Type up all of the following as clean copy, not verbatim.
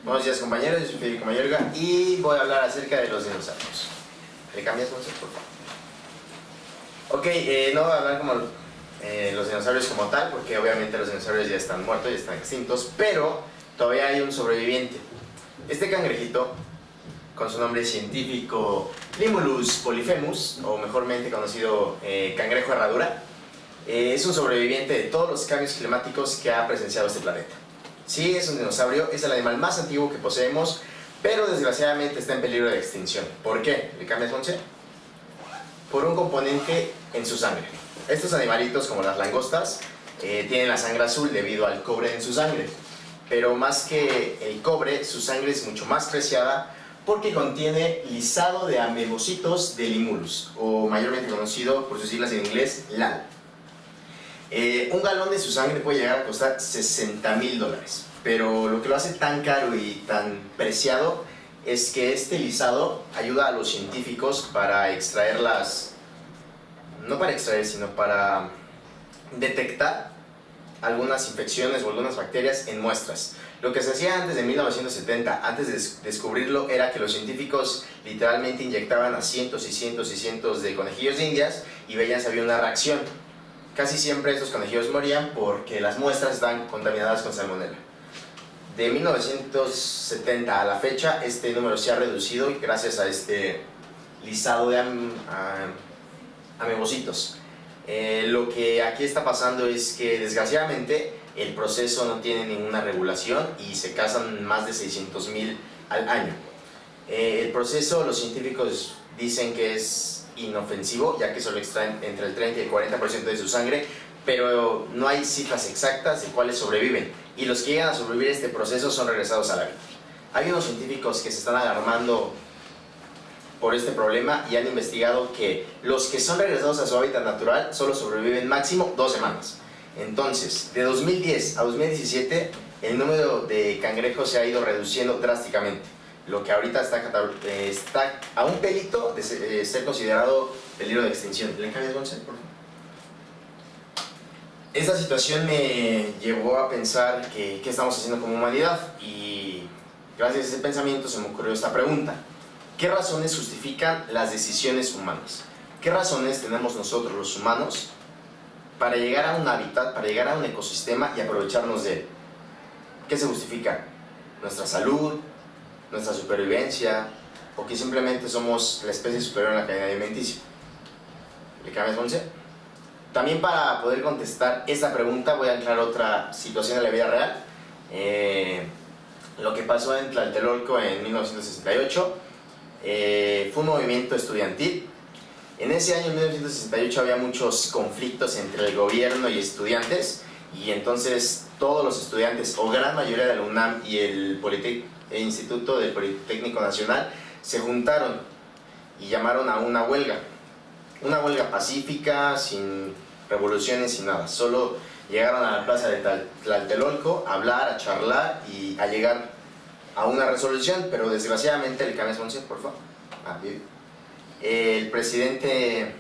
Buenos días, compañeros, yo soy Federico Mayorga y voy a hablar acerca de los dinosaurios. ¿Le cambias, Monse, por favor? Ok, no voy a hablar como los dinosaurios como tal, porque obviamente los dinosaurios ya están muertos, ya están extintos, pero todavía hay un sobreviviente. Este cangrejito, con su nombre científico Limulus polyphemus, o mejormente conocido cangrejo herradura, es un sobreviviente de todos los cambios climáticos que ha presenciado este planeta. Sí, es un dinosaurio, es el animal más antiguo que poseemos, pero desgraciadamente está en peligro de extinción. ¿Por qué? ¿Le cambias, Monse? Por un componente en su sangre. Estos animalitos, como las langostas, tienen la sangre azul debido al cobre en su sangre. Pero más que el cobre, su sangre es mucho más preciada porque contiene lisado de amebocitos de Limulus, o mayormente conocido por sus siglas en inglés, LAL. Un galón de su sangre puede llegar a costar $60,000, pero lo que lo hace tan caro y tan preciado es que este lisado ayuda a los científicos para extraer no para extraer, sino para detectar algunas infecciones o algunas bacterias en muestras. Lo que se hacía antes de 1970, antes de descubrirlo, era que los científicos literalmente inyectaban a cientos y cientos y cientos de conejillos de indias y veían si había una reacción. Casi siempre estos conejillos morían porque las muestras estaban contaminadas con salmonela. De 1970 a la fecha, este número se ha reducido gracias a este lisado de amebocitos. Lo que aquí está pasando es que desgraciadamente el proceso no tiene ninguna regulación y se cazan más de 600,000 al año. El proceso, los científicos dicen que es inofensivo, ya que solo extraen entre el 30 y el 40% de su sangre, pero no hay cifras exactas de cuáles sobreviven, y los que llegan a sobrevivir a este proceso son regresados a la vida. Hay unos científicos que se están alarmando por este problema y han investigado que los que son regresados a su hábitat natural solo sobreviven máximo 2 semanas. Entonces, de 2010 a 2017, el número de cangrejos se ha ido reduciendo drásticamente, lo que ahorita está a un pelito de ser considerado peligro de extinción. ¿Le cambias, Gonzalo, por favor? Esta situación me llevó a pensar que qué estamos haciendo como humanidad, y gracias a ese pensamiento se me ocurrió esta pregunta. ¿Qué razones justifican las decisiones humanas? ¿Qué razones tenemos nosotros los humanos para llegar a un hábitat, para llegar a un ecosistema y aprovecharnos de él? ¿Qué se justifica? ¿Nuestra salud? ¿Nuestra supervivencia? ¿O que simplemente somos la especie superior en la cadena alimenticia? ¿Le cambias, Monse? También, para poder contestar esta pregunta, voy a entrar a otra situación de la vida real. Lo que pasó en Tlatelolco en 1968 fue un movimiento estudiantil. En ese año, en 1968, había muchos conflictos entre el gobierno y estudiantes, y entonces todos los estudiantes, o gran mayoría de la UNAM y el Instituto del Politécnico Nacional, se juntaron y llamaron a una huelga pacífica, sin revoluciones, sin nada. Solo llegaron a la plaza de Tlatelolco a hablar, a charlar y a llegar a una resolución, pero desgraciadamente, ¿le cambias, Monse, por favor? El presidente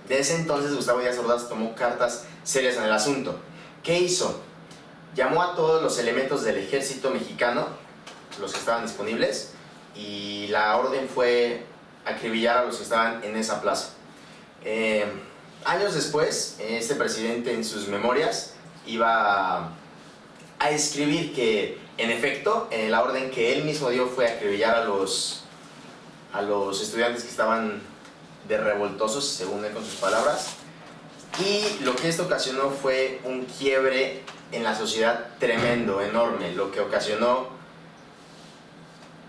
de ese entonces, Gustavo Díaz Ordaz, tomó cartas serias en el asunto. ¿Qué hizo? Llamó a todos los elementos del ejército mexicano, los que estaban disponibles, y la orden fue acribillar a los que estaban en esa plaza. Años después, este presidente en sus memorias iba a escribir que, en efecto, la orden que él mismo dio fue acribillar a los estudiantes que estaban de revoltosos, según él, con sus palabras, y lo que esto ocasionó fue un quiebre en la sociedad tremendo, enorme, lo que ocasionó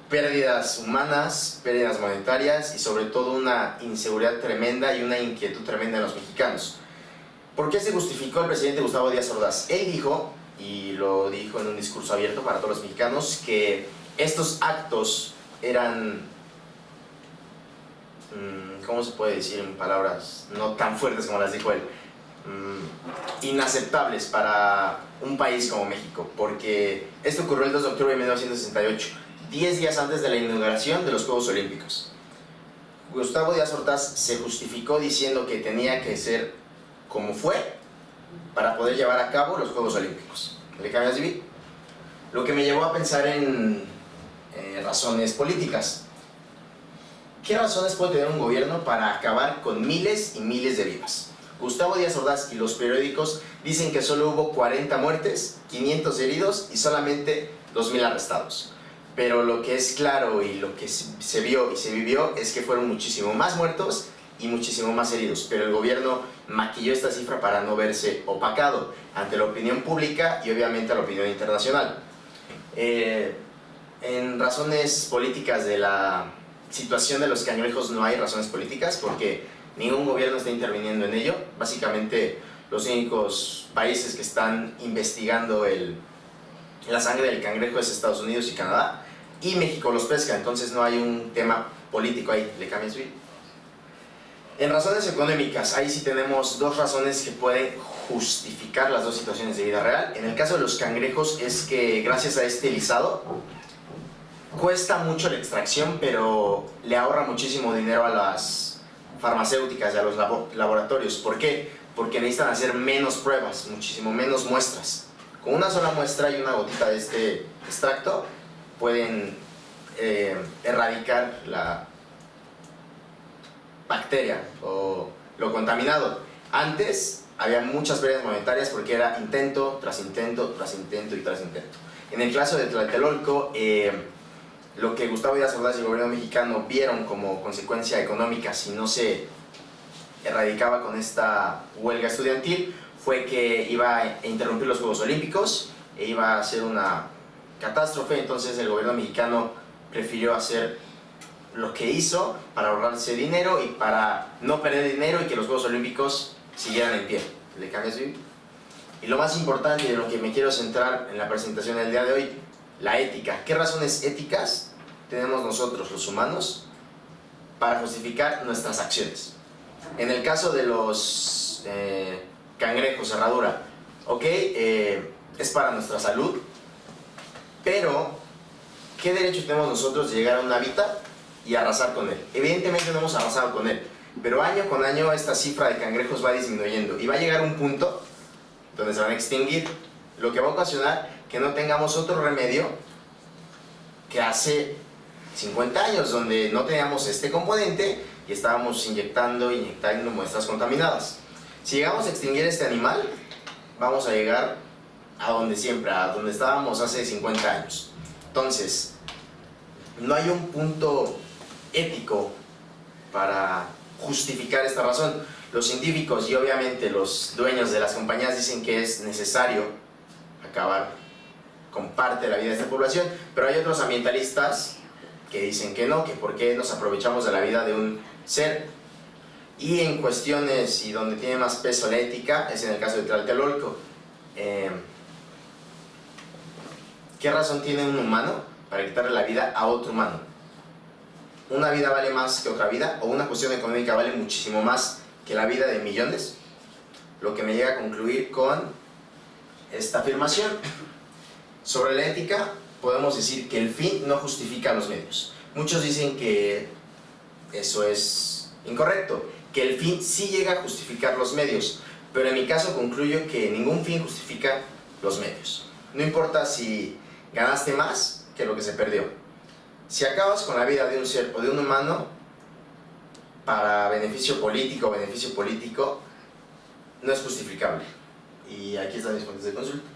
pérdidas humanas, pérdidas monetarias y sobre todo una inseguridad tremenda y una inquietud tremenda en los mexicanos. ¿Por qué se justificó el presidente Gustavo Díaz Ordaz? Él dijo, y lo dijo en un discurso abierto para todos los mexicanos, que estos actos eran, ¿cómo se puede decir en palabras no tan fuertes como las dijo él? Inaceptables para un país como México, porque esto ocurrió el 2 de octubre de 1968, 10 días antes de la inauguración de los Juegos Olímpicos. Gustavo Díaz Ordaz se justificó diciendo que tenía que ser como fue para poder llevar a cabo los Juegos Olímpicos. ¿Le cambias, Vivi? Lo que me llevó a pensar en razones políticas. ¿Qué razones puede tener un gobierno para acabar con miles y miles de vidas? Gustavo Díaz Ordaz y los periódicos dicen que solo hubo 40 muertes, 500 heridos y solamente 2.000 arrestados. Pero lo que es claro y lo que se vio y se vivió es que fueron muchísimo más muertos y muchísimo más heridos. Pero el gobierno maquilló esta cifra para no verse opacado ante la opinión pública y obviamente a la opinión internacional. En razones políticas de la situación de los cangrejos no hay razones políticas porque ningún gobierno está interviniendo en ello. Básicamente los únicos países que están investigando la sangre del cangrejo es Estados Unidos y Canadá, y México los pesca, entonces no hay un tema político ahí. ¿Le cambias bien? En razones económicas, ahí sí tenemos dos razones que pueden justificar las dos situaciones de vida real. En el caso de los cangrejos es que gracias a este lisado cuesta mucho la extracción, pero le ahorra muchísimo dinero a las farmacéuticas y a los laboratorios. ¿Por qué? Porque necesitan hacer menos pruebas, muchísimo menos muestras. Con una sola muestra y una gotita de este extracto pueden erradicar la bacteria o lo contaminado. Antes había muchas pérdidas monetarias porque era intento tras intento, tras intento y tras intento. En el caso de Tlatelolco, lo que Gustavo Díaz Ordaz y el gobierno mexicano vieron como consecuencia económica si no se erradicaba con esta huelga estudiantil fue que iba a interrumpir los Juegos Olímpicos e iba a ser una catástrofe. Entonces el gobierno mexicano prefirió hacer lo que hizo para ahorrarse dinero y para no perder dinero y que los Juegos Olímpicos siguieran en pie. ¿Le cambias bien? Y lo más importante y de lo que me quiero centrar en la presentación del día de hoy, la ética. ¿Qué razones éticas tenemos nosotros, los humanos, para justificar nuestras acciones? En el caso de los cangrejos, herradura, ok, es para nuestra salud, pero ¿qué derecho tenemos nosotros de llegar a un hábitat y arrasar con él? Evidentemente no hemos arrasado con él, pero año con año esta cifra de cangrejos va disminuyendo y va a llegar un punto donde se van a extinguir, lo que va a ocasionar que no tengamos otro remedio que hace 50 años, donde no teníamos este componente y estábamos inyectando muestras contaminadas. Si llegamos a extinguir este animal, vamos a llegar a donde siempre, a donde estábamos hace 50 años. Entonces, no hay un punto ético para justificar esta razón. Los científicos y obviamente los dueños de las compañías dicen que es necesario acabar con parte de la vida de esta población, pero hay otros ambientalistas que dicen que no, que por qué nos aprovechamos de la vida de un ser. Y en cuestiones y donde tiene más peso la ética es en el caso de Tlatelolco. ¿Qué razón tiene un humano para quitarle la vida a otro humano? ¿Una vida vale más que otra vida? ¿O una cuestión económica vale muchísimo más que la vida de millones? Lo que me llega a concluir con esta afirmación. Sobre la ética, podemos decir que el fin no justifica los medios. Muchos dicen que eso es incorrecto, que el fin sí llega a justificar los medios, pero en mi caso concluyo que ningún fin justifica los medios. No importa si ganaste más que lo que se perdió. Si acabas con la vida de un ser o de un humano para beneficio político, no es justificable. Y aquí están mis fuentes de consulta.